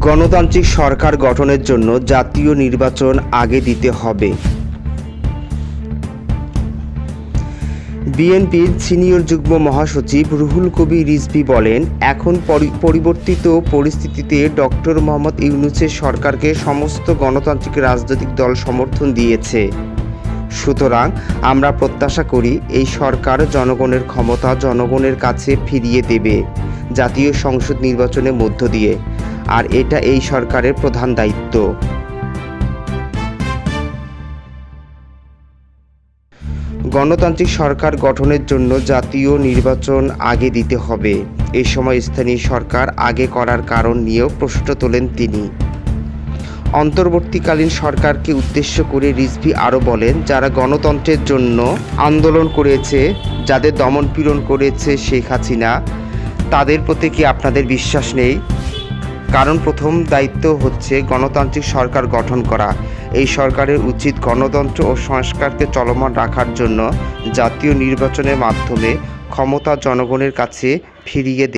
গণতান্ত্রিক সরকার গঠনের জন্য জাতীয় নির্বাচন আগে দিতে হবে। বিএনপির সিনিয়র যুগ্ম মহাসচিব রুহুল কবির রিজভী বলেন, এখন পরিবর্তিত পরিস্থিতিতে ডক্টর মোহাম্মদ ইউনূসের সরকারকে সমস্ত গণতান্ত্রিক রাজনৈতিক দল সমর্থন দিয়েছে। সুতরাং আমরা প্রত্যাশা করি এই সরকার জনগণের ক্ষমতা জনগণের কাছে ফিরিয়ে দেবে জাতীয় সংসদ নির্বাচনের মধ্য দিয়ে, আর এটা এই সরকারের প্রধান দায়িত্ব। গণতান্ত্রিক সরকার গঠনের জন্য জাতীয় নির্বাচন আগে দিতে হবে। এ সময় স্থানীয় সরকার আগে করার কারণ নিয়েও প্রশ্ন তোলেন তিনি। অন্তর্বর্তীকালীন সরকারকে উদ্দেশ্য করে রিজভী আরও বলেন, যারা গণতন্ত্রের জন্য আন্দোলন করেছে, যাদের দমনপীড়ন করেছে শেখ হাসিনা, তাদের প্রতি কি আপনাদের বিশ্বাস নেই? কারণ প্রথম দায়িত্ব হচ্ছে গণতান্ত্রিক সরকার গঠন করা। এই সরকারের উচিত গণতন্ত্র ও সংস্কারকে চলমান রাখার জন্য জাতীয় নির্বাচনের মাধ্যমে ক্ষমতা জনগণের কাছে ফিরিয়ে